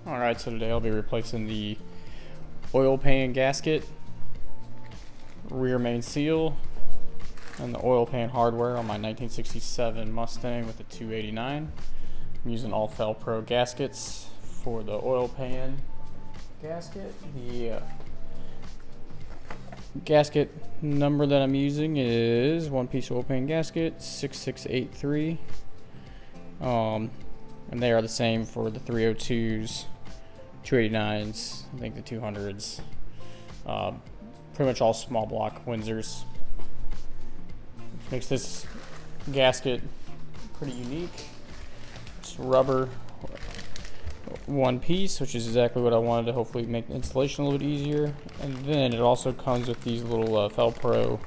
Alright, so today I'll be replacing the oil pan gasket, rear main seal, and the oil pan hardware on my 1967 Mustang with the 289. I'm using all Fel-Pro gaskets for the oil pan gasket. The gasket number that I'm using is one piece oil pan gasket 6683. And they are the same for the 302s, 289s, I think the 200s, pretty much all small block Windsors. Which makes this gasket pretty unique. It's rubber, one piece, which is exactly what I wanted to hopefully make the installation a little bit easier. And then it also comes with these little Fel-Pro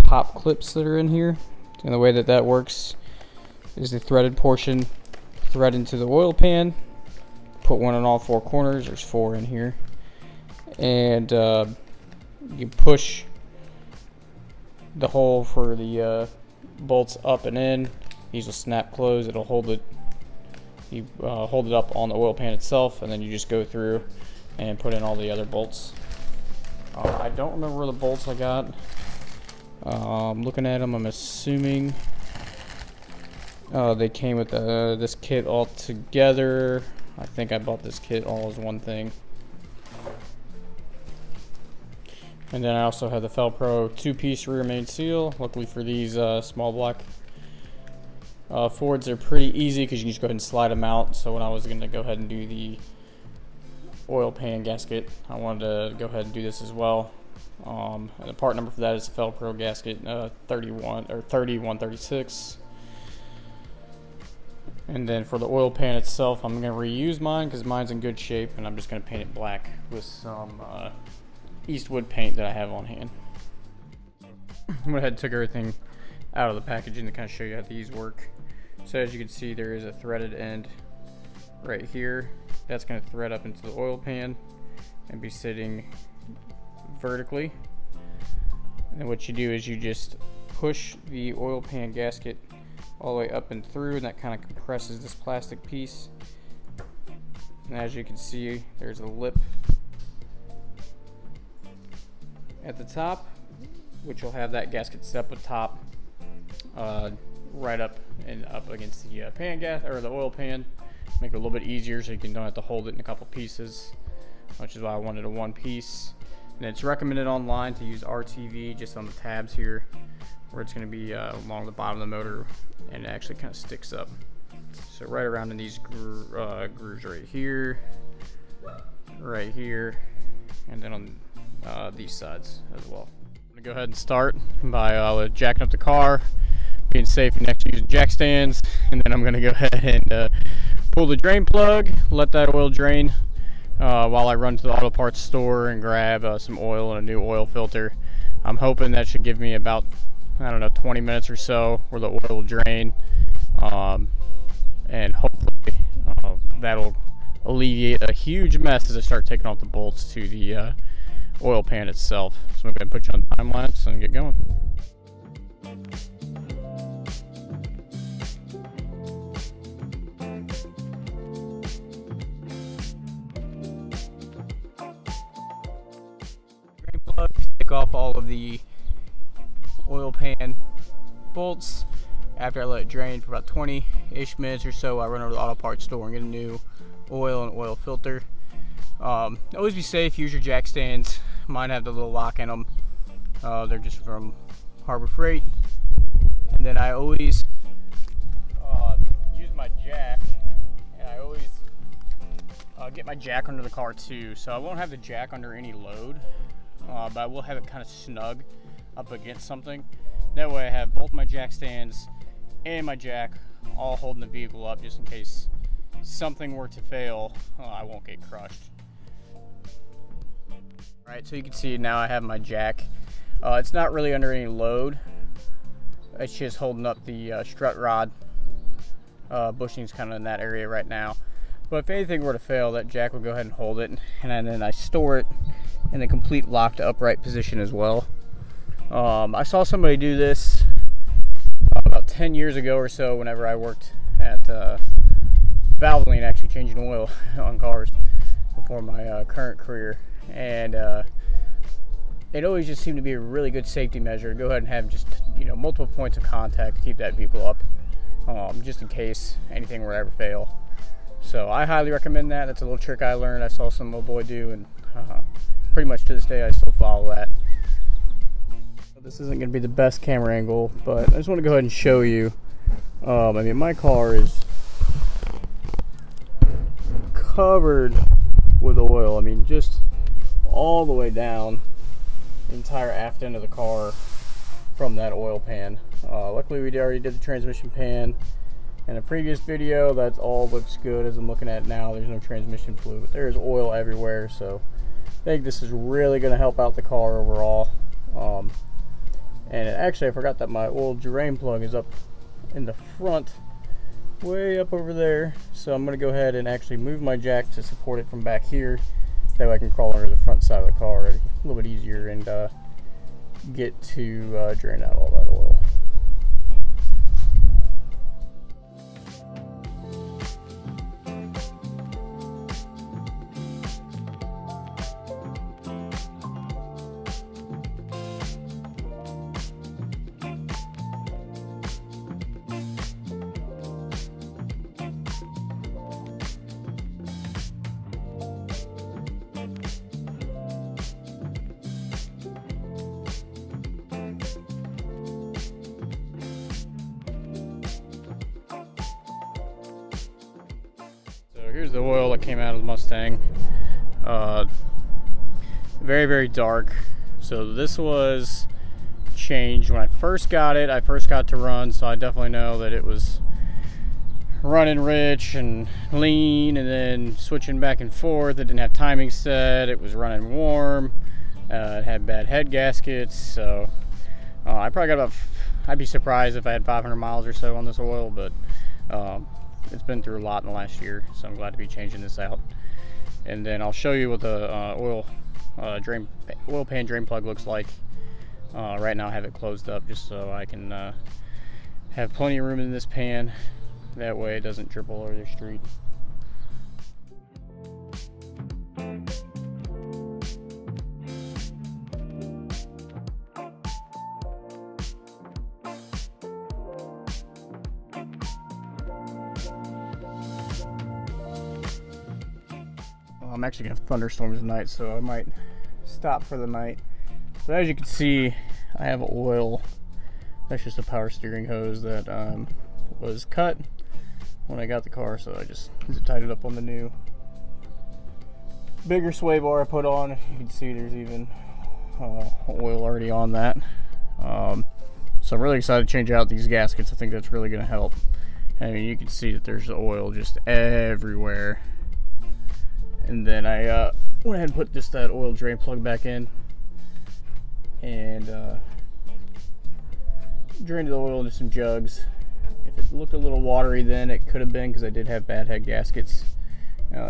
pop clips that are in here. And the way that works is the threaded portion thread into the oil pan, put one on all four corners, there's four in here, and you push the hole for the bolts up and in. These will snap close. It'll hold it, you hold it up on the oil pan itself, and then you just go through and put in all the other bolts. I don't remember where the bolts I got. Looking at them, I'm assuming they came with this kit all together. I think I bought this kit all as one thing. And then I also have the Fel-Pro two-piece rear main seal. Luckily for these small block Fords, they're pretty easy because you can just go ahead and slide them out. So when I was going to go ahead and do the oil pan gasket, I wanted to go ahead and do this as well. And the part number for that is the Fel-Pro gasket 30136. And then for the oil pan itself, I'm going to reuse mine because mine's in good shape, and I'm just going to paint it black with some Eastwood paint that I have on hand. I went ahead and took everything out of the packaging to kind of show you how these work. So as you can see, there is a threaded end right here. That's going to thread up into the oil pan and be sitting vertically. And then what you do is you just push the oil pan gasket all the way up and through, and that kind of compresses this plastic piece. And as you can see, there's a lip at the top, which will have that gasket set up at top, right up and up against the pan gas or the oil pan. Make it a little bit easier so you don't have to hold it in a couple pieces, which is why I wanted a one piece. And it's recommended online to use RTV just on the tabs here, where it's going to be along the bottom of the motor, and it actually kind of sticks up. So right around in these grooves right here, and then on these sides as well. I'm going to go ahead and start by jacking up the car, being safe and next to using jack stands, and then I'm going to go ahead and pull the drain plug, let that oil drain while I run to the auto parts store and grab some oil and a new oil filter. I'm hoping that should give me about, I don't know, 20 minutes or so where the oil will drain, and hopefully that'll alleviate a huge mess as I start taking off the bolts to the oil pan itself. So I'm going to put you on time lapse and get going. Drain plug, take off all of the oil pan bolts. After I let it drain for about 20-ish minutes or so, I run over to the auto parts store and get a new oil and oil filter. Always be safe, use your jack stands. Mine have the little lock in them. They're just from Harbor Freight. And then I always use my jack, and I always get my jack under the car too. So I won't have the jack under any load, but I will have it kind of snug up against something. That way I have both my jack stands and my jack all holding the vehicle up, just in case something were to fail, I won't get crushed. Alright, so you can see now I have my jack. It's not really under any load. It's just holding up the strut rod. Bushing's kind of in that area right now. But if anything were to fail, that jack will go ahead and hold it, and then I store it in a complete locked upright position as well. I saw somebody do this about 10 years ago or so whenever I worked at Valvoline actually changing oil on cars before my current career, and it always just seemed to be a really good safety measure to go ahead and have just, you know, multiple points of contact to keep that vehicle up, just in case anything were to ever fail. So I highly recommend that. That's a little trick I learned. I saw some little boy do, and pretty much to this day I still follow that. This isn't going to be the best camera angle, but I just want to go ahead and show you. I mean, my car is covered with oil. I mean, just all the way down the entire aft end of the car from that oil pan. Luckily, we already did the transmission pan in a previous video. That's all looks good as I'm looking at it now. There's no transmission fluid, but there's oil everywhere. So I think this is really going to help out the car overall. And actually, I forgot that my oil drain plug is up in the front, way up over there. So I'm going to go ahead and actually move my jack to support it from back here. That way I can crawl under the front side of the car a little bit easier and get to drain out all that oil. Here's the oil that came out of the Mustang. Very, very dark. So this was changed when I first got it. I first got to run, so I definitely know that it was running rich and lean, and then switching back and forth. It didn't have timing set. It was running warm. It had bad head gaskets. So I probably got about, I'd be surprised if I had 500 miles or so on this oil, but it's been through a lot in the last year, so I'm glad to be changing this out. And then I'll show you what the oil pan drain plug looks like. Right now I have it closed up just so I can have plenty of room in this pan. That way it doesn't drip all over the street. I'm actually gonna have thunderstorms tonight, so I might stop for the night. But as you can see, I have oil. That's just a power steering hose that was cut when I got the car, so I just tied it up on the new bigger sway bar I put on. You can see there's even oil already on that. So I'm really excited to change out these gaskets. I think that's really gonna help. I mean, you can see that there's oil just everywhere. And then I went ahead and put just that oil drain plug back in and drained the oil into some jugs. If it looked a little watery then, it could have been because I did have bad head gaskets.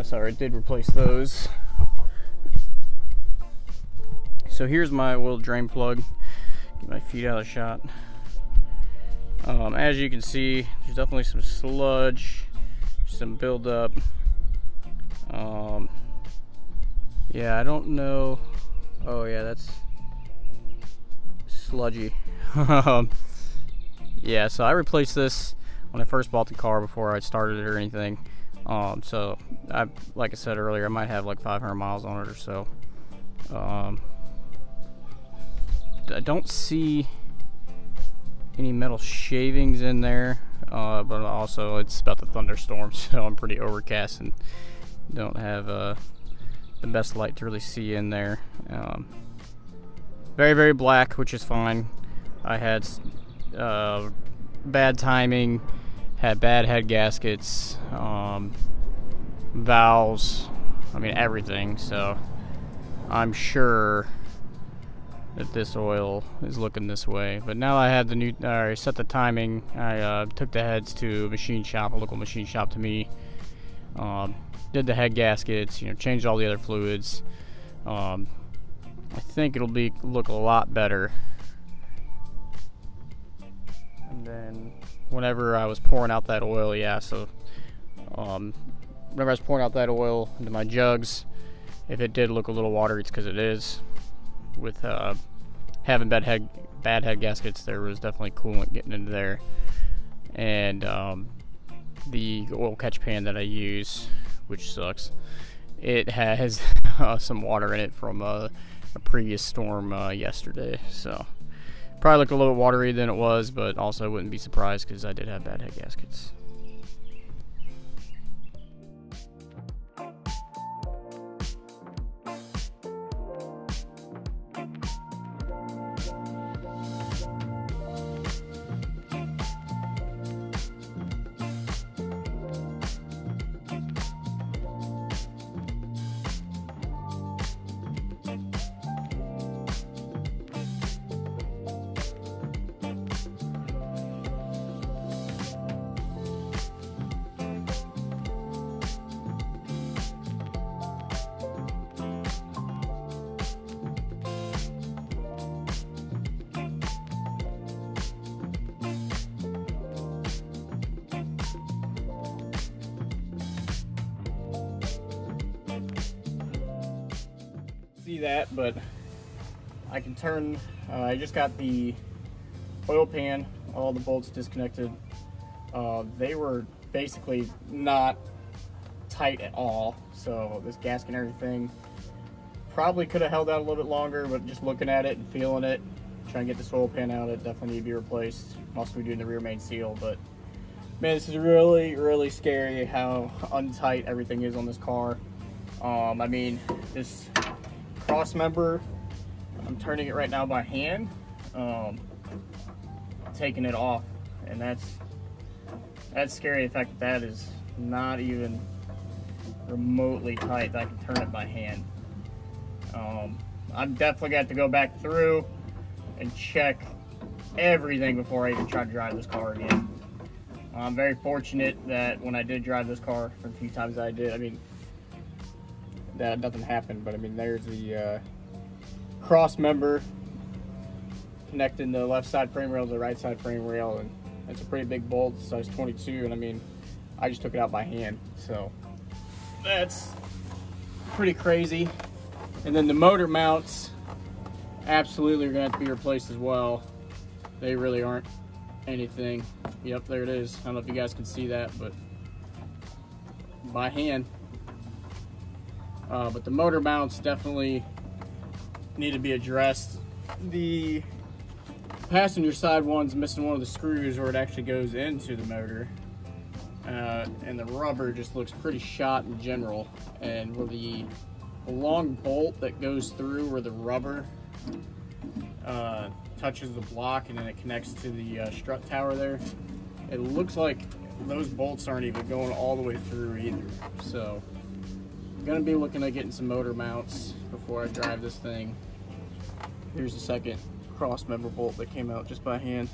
So I did replace those. So here's my oil drain plug. Get my feet out of the shot. As you can see, there's definitely some sludge, some buildup. Yeah, I don't know. Oh yeah, that's sludgy. Yeah, so I replaced this when I first bought the car before I started it or anything. So like I said earlier, I might have like 500 miles on it or so. I don't see any metal shavings in there, but also it's about the thunderstorm, so I'm pretty overcast and don't have the best light to really see in there. Very, very black, which is fine. I had bad timing, had bad head gaskets, valves, I mean everything, so I'm sure that this oil is looking this way. But now I have the new, I set the timing. I took the heads to a machine shop, a local machine shop to me. Did the head gaskets, you know, changed all the other fluids. I think it'll look a lot better. And then whenever I was pouring out that oil, yeah, so Whenever I was pouring out that oil into my jugs, if it did look a little watery, it's because it is. With having bad head gaskets, there was definitely coolant getting into there. And the oil catch pan that I use, which sucks, it has some water in it from a previous storm yesterday. So probably looked a little watery than it was, but also wouldn't be surprised because I did have bad head gaskets. See that, but I can turn, I just got the oil pan, all the bolts disconnected. They were basically not tight at all, so this gasket and everything probably could have held out a little bit longer, but just looking at it and feeling it, trying to get this oil pan out, it definitely need to be replaced. I'm also doing the rear main seal, but man, this is really scary how untight everything is on this car. I mean, this cross member, I'm turning it right now by hand, taking it off, and that's scary. The fact that that is not even remotely tight, that I can turn it by hand. I'm definitely got to go back through and check everything before I even try to drive this car again. I'm very fortunate that when I did drive this car for the few times that I did, I mean, that nothing happened, but I mean, there's the cross member connecting the left side frame rail to the right side frame rail, and it's a pretty big bolt, size 22, and I mean, I just took it out by hand, so that's pretty crazy. And then the motor mounts absolutely are gonna have to be replaced as well. They really aren't anything. Yep, there it is. I don't know if you guys can see that, but by hand. But the motor mounts definitely need to be addressed. The passenger side one's missing one of the screws where it actually goes into the motor. And the rubber just looks pretty shot in general. And where the long bolt that goes through where the rubber touches the block and then it connects to the strut tower there, it looks like those bolts aren't even going all the way through either. So gonna be looking at getting some motor mounts before I drive this thing. Here's the second cross member bolt that came out just by hand.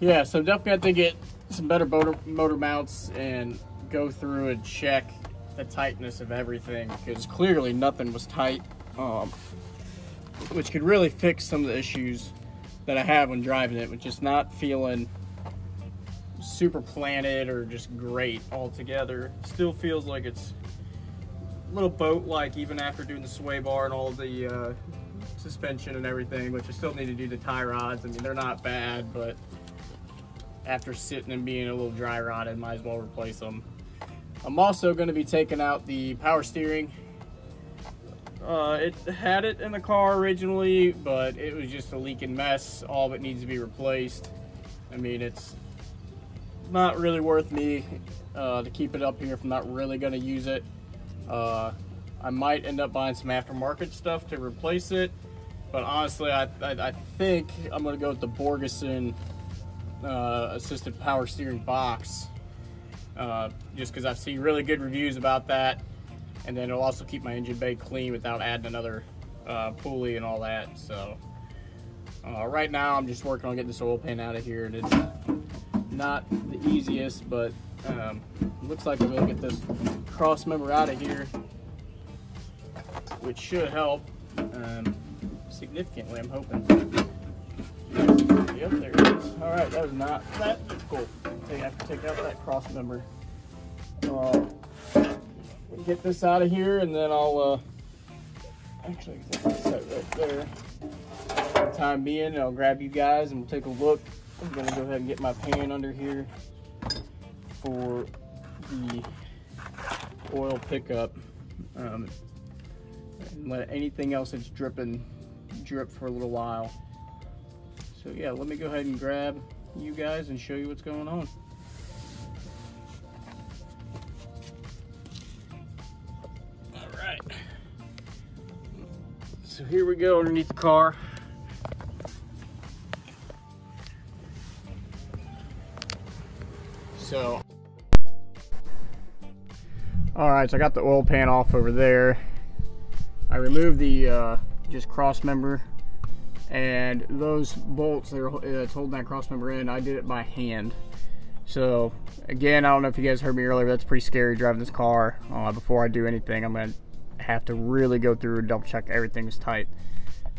Yeah, so definitely have to get some better motor mounts and go through and check the tightness of everything, because clearly nothing was tight, which could really fix some of the issues that I have when driving it, with just not feeling super planted or just great altogether. Still feels like it's a little boat-like even after doing the sway bar and all the suspension and everything, which I still need to do the tie rods. I mean, they're not bad, but after sitting and being a little dry rotted, might as well replace them. I'm also going to be taking out the power steering. It had it in the car originally, but it was just a leaking mess. All of it needs to be replaced. I mean, it's not really worth me to keep it up here if I'm not really going to use it. I might end up buying some aftermarket stuff to replace it, but honestly, I think I'm going to go with the Borgeson assisted power steering box, just because I've seen really good reviews about that, and then it'll also keep my engine bay clean without adding another pulley and all that. So right now I'm just working on getting this oil pan out of here, and it's not the easiest, but looks like I'm gonna get this cross member out of here, which should help significantly, I'm hoping. Yep, there it is. All right, that was not that difficult. Take have to take out that cross member. Get this out of here, and then I'll actually set right there. For the time being, I'll grab you guys and we'll take a look. I'm gonna go ahead and get my pan under here for the oil pickup, and let anything else that's dripping drip for a little while. So yeah, let me go ahead and grab you guys and show you what's going on. All right, so here we go underneath the car. So, all right, so I got the oil pan off over there. I removed the just cross member, and those bolts that's holding that cross member in, I did it by hand. So again, I don't know if you guys heard me earlier, but that's pretty scary driving this car. Before I do anything, I'm gonna have to really go through and double check everything's tight.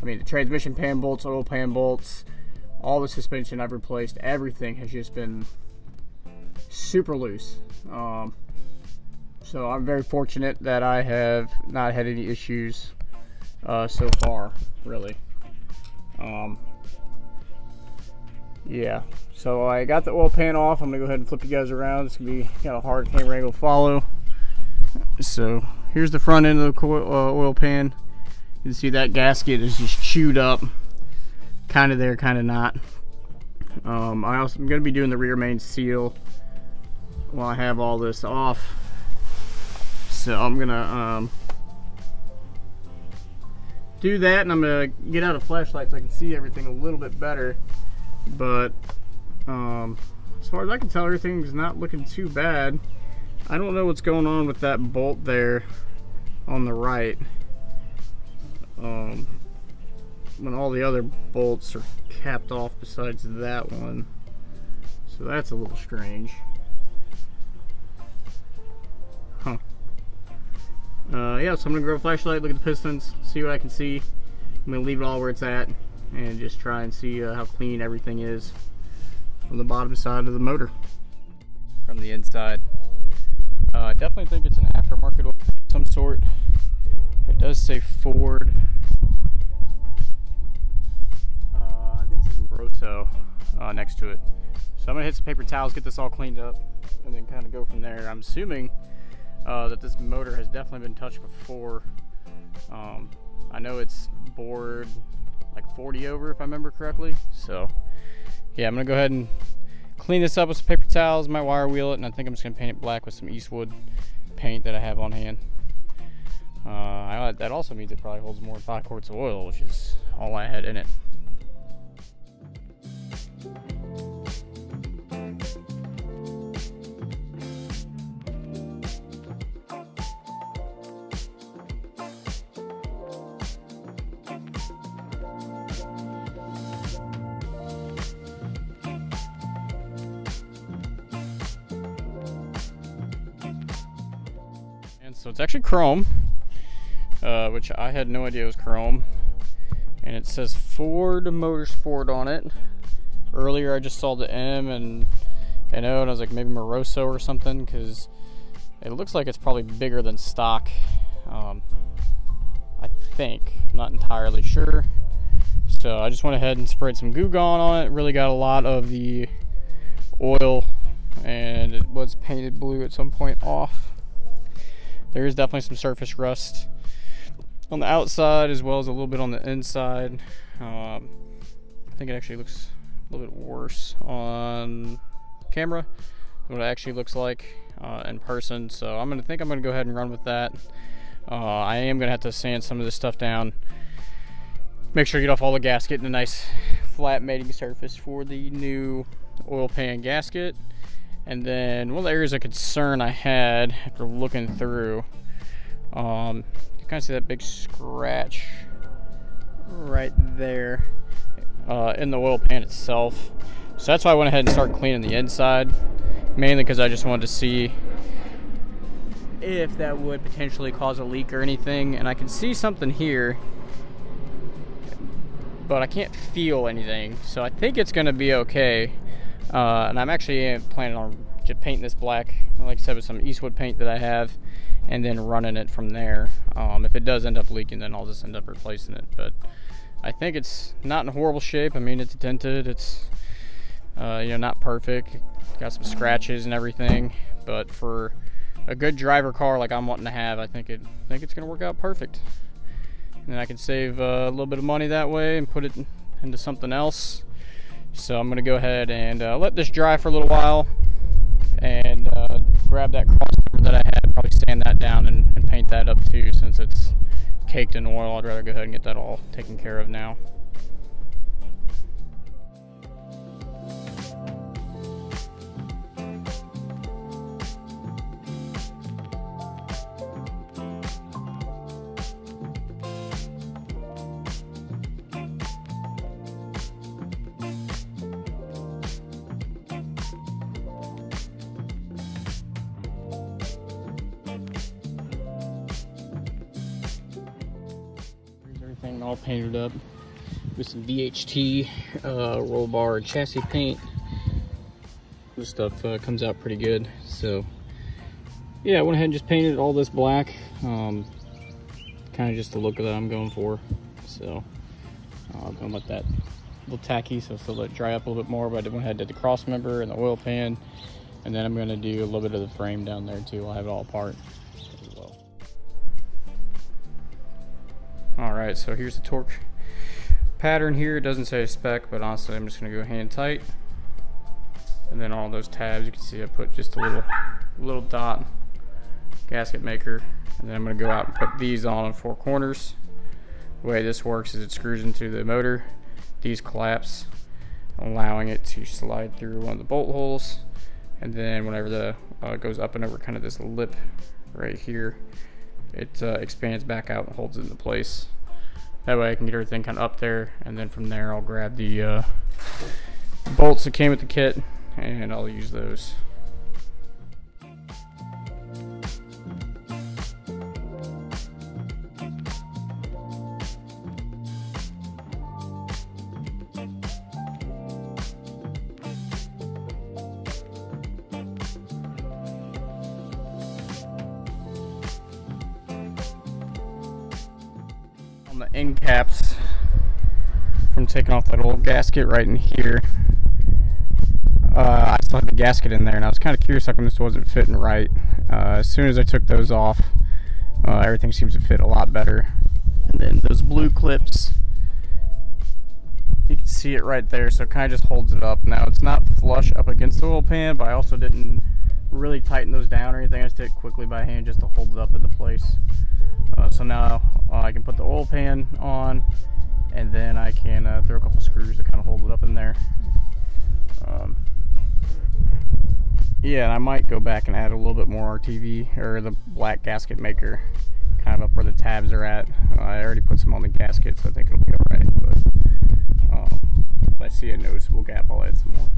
I mean, the transmission pan bolts, oil pan bolts, all the suspension I've replaced, everything has just been super loose. So I'm very fortunate that I have not had any issues so far, really. Yeah, so I got the oil pan off. I'm gonna go ahead and flip you guys around. It's gonna be kind of hard camera angle to follow. So here's the front end of the oil pan. You can see that gasket is just chewed up, kind of there, kind of not. I'm gonna be doing the rear main seal while I have all this off. So I'm gonna do that, and I'm gonna get out a flashlight so I can see everything a little bit better. But as far as I can tell, everything's not looking too bad. I don't know what's going on with that bolt there on the right, when all the other bolts are capped off besides that one. So that's a little strange. Huh. Yeah, so I'm gonna grab a flashlight, look at the pistons, see what I can see. I'm gonna leave it all where it's at and just try and see how clean everything is from the bottom side of the motor. From the inside, I definitely think it's an aftermarket oil of some sort. It does say Ford. I think this is Moroso next to it. So I'm gonna hit some paper towels, get this all cleaned up, and then kind of go from there. I'm assuming that this motor has definitely been touched before. I know it's bored like 40 over if I remember correctly. So yeah, I'm gonna go ahead and clean this up with some paper towels, might wire wheel it, and I think I'm just gonna paint it black with some Eastwood paint that I have on hand. That also means it probably holds more than 5 quarts of oil, which is all I had in it. So it's actually chrome, which I had no idea was chrome, and it says Ford Motorsport on it. Earlier I just saw the M and O, and I was like, maybe Moroso or something, because it looks like it's probably bigger than stock. I think, I'm not entirely sure. So I just went ahead and sprayed some Goo Gone on it. Really got a lot of the oil, and it was painted blue at some point off. There is definitely some surface rust on the outside as well as a little bit on the inside. I think it actually looks a little bit worse on camera than what it actually looks like in person. So I'm gonna go ahead and run with that. I am gonna have to sand some of this stuff down. Make sure you get off all the gasket and a nice flat mating surface for the new oil pan gasket. And then one of the areas of concern I had after looking through, you kind of see that big scratch right there in the oil pan itself. So that's why I went ahead and started cleaning the inside, mainly because I just wanted to see if that would potentially cause a leak or anything. And I can see something here, but I can't feel anything, so I think it's going to be okay. And I'm actually planning on just painting this black, like I said, with some Eastwood paint that I have, and then running it from there. If it does end up leaking, then I'll just end up replacing it. But I think it's not in horrible shape. I mean, it's dented. It's not perfect. Got some scratches and everything. But for a good driver car like I'm wanting to have, I think it's gonna work out perfect. And then I can save a little bit of money that way and put it into something else. So I'm gonna go ahead and let this dry for a little while, and grab that crossmember that I had, probably sand that down and paint that up too, since it's caked in oil. I'd rather go ahead and get that all taken care of now. Everything all painted up with some VHT roll bar and chassis paint. This stuff comes out pretty good. So yeah, I went ahead and just painted all this black, kind of just the look that I'm going for. So I'm gonna let that a little tacky, so still let it dry up a little bit more. But I went ahead and did the cross member and the oil pan, and then I'm gonna do a little bit of the frame down there too. I'll have it all apart as well. All right, so here's the torque pattern here. It doesn't say a spec, but honestly, I'm just gonna go hand tight. And then all those tabs, you can see I put just a little dot gasket maker. And then I'm gonna go out and put these on 4 corners. The way this works is it screws into the motor. These collapse, allowing it to slide through one of the bolt holes. And then whenever the goes up and over kind of this lip right here, it expands back out and holds it into place. That way I can get everything kind of up there, and then from there I'll grab the bolts that came with the kit and I'll use those. On the end caps, from taking off that old gasket right in here, I still had the gasket in there, and I was kind of curious how come this wasn't fitting right. As soon as I took those off, everything seems to fit a lot better. And then those blue clips, you can see it right there, so it kind of just holds it up. Now it's not flush up against the oil pan, but I also didn't really tighten those down or anything. I just did it quickly by hand just to hold it up into place. So now I can put the oil pan on, and then I can throw a couple screws to kind of hold it up in there. Yeah, and I might go back and add a little bit more RTV, or the black gasket maker, kind of up where the tabs are at. I already put some on the gasket, so I think it'll be alright. But if I see a noticeable gap, I'll add some more.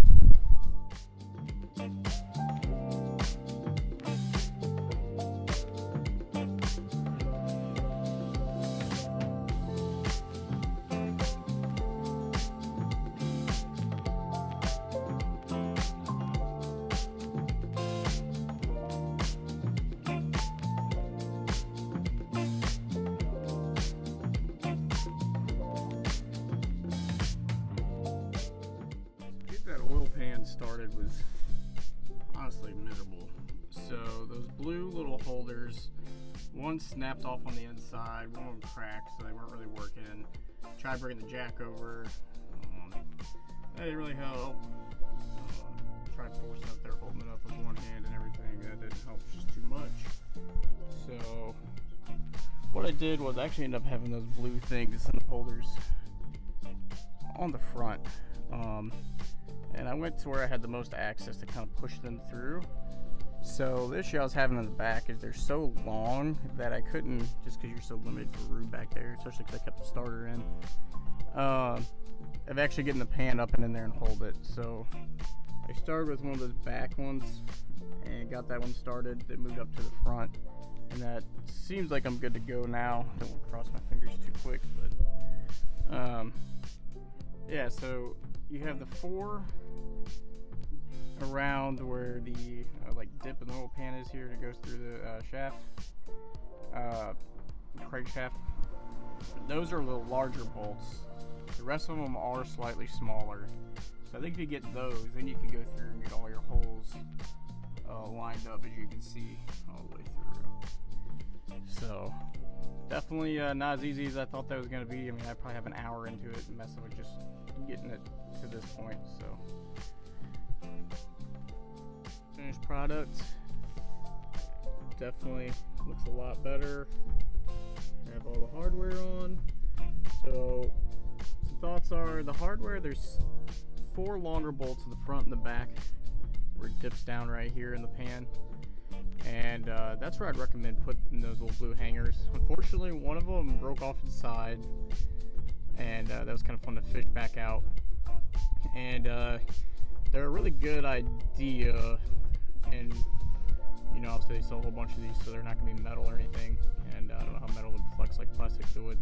Started was honestly miserable. So those blue little holders, one snapped off on the inside, one of them cracked, so they weren't really working. Tried bringing the jack over, that didn't really help. Tried forcing up there, holding it up with one hand and everything, that didn't help just too much. So what I did was I actually ended up having those blue things in the holders on the front. And I went to where I had the most access to kind of push them through. So the issue I was having in the back is they're so long that I couldn't, just because you're so limited for room back there, especially because I kept the starter in, of actually getting the pan up and in there and hold it. So I started with one of those back ones and got that one started. That moved up to the front, and that seems like I'm good to go now. Don't want to cross my fingers too quick, but yeah, so you have the 4 around where the like dip in the little pan is here that goes through the shaft, crankshaft. Those are the larger bolts. The rest of them are slightly smaller. So I think if you get those, then you can go through and get all your holes lined up, as you can see, all the way through. So definitely not as easy as I thought that was going to be. I mean, I probably have an hour into it messing with just getting it to this point. So finished product definitely looks a lot better. I have all the hardware on. So some thoughts are, the hardware, there's 4 longer bolts in the front and the back where it dips down right here in the pan, and that's where I'd recommend putting those little blue hangers. Unfortunately, one of them broke off inside, and that was kind of fun to fish back out. And they're a really good idea, and you know, obviously they sell a whole bunch of these, so they're not going to be metal or anything, and I don't know how metal would flex like plastic would.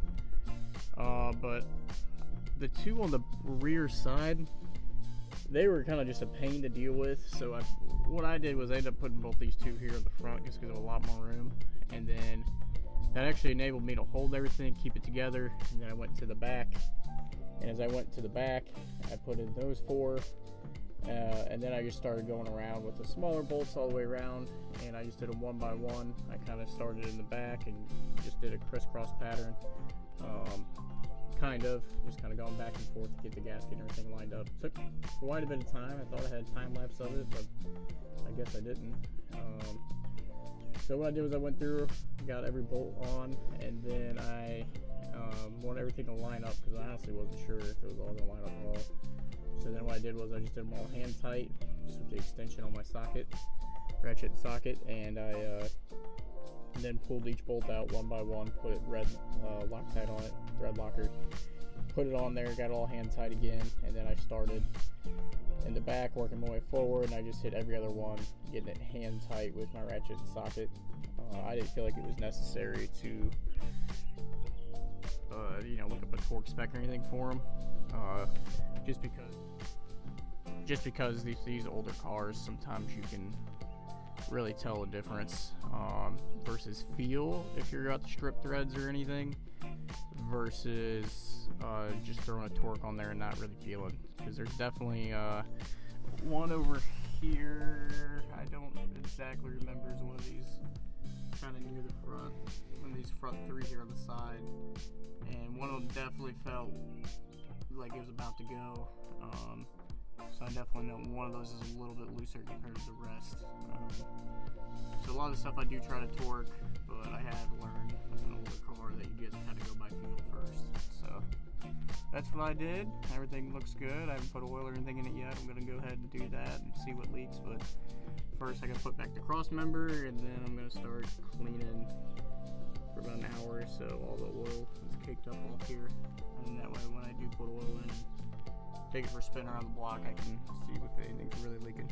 But the 2 on the rear side, they were kind of just a pain to deal with. So what I did was I ended up putting both these 2 here in the front just because of a lot more room, and then that actually enabled me to hold everything, keep it together. And then I went to the back, and as I went to the back, I put in those 4, and then I just started going around with the smaller bolts all the way around, and I just did them one by one. I kind of started in the back and just did a crisscross pattern. Just kind of going back and forth to get the gasket and everything lined up. Took quite a bit of time. I thought I had a time lapse of it, but I guess I didn't. So what I did was I went through, got every bolt on, and then I wanted everything to line up because I honestly wasn't sure if it was all going to line up at all. So then what I did was I just did them all hand tight, just with the extension on my socket, ratchet socket, and I then pulled each bolt out one by one, put red Loctite on it, thread locker, put it on there, got it all hand tight again, and then I started in the back working my way forward, and I just hit every other one, getting it hand tight with my ratchet and socket. I didn't feel like it was necessary to you know, look up a torque spec or anything for them, just because these older cars, sometimes you can really tell a difference versus feel if you're out to strip threads or anything, versus just throwing a torque on there and not really feeling, because there's definitely one over here, I don't exactly remember, is one of these kind of near the front, one of these front 3 here on the side, and one of them definitely felt like it was about to go. So I definitely know one of those is a little bit looser compared to the rest. So a lot of the stuff I do try to torque, but I have learned with an older car that you just kind of go by feel first. So that's what I did. Everything looks good. I haven't put oil or anything in it yet. I'm going to go ahead and do that and see what leaks. But first I got to put back the cross member, and then I'm going to start cleaning for about an hour or so. All the oil is caked up off here, and that way when I do put oil in, take it for a spin around the block, I can see if anything's really leaking.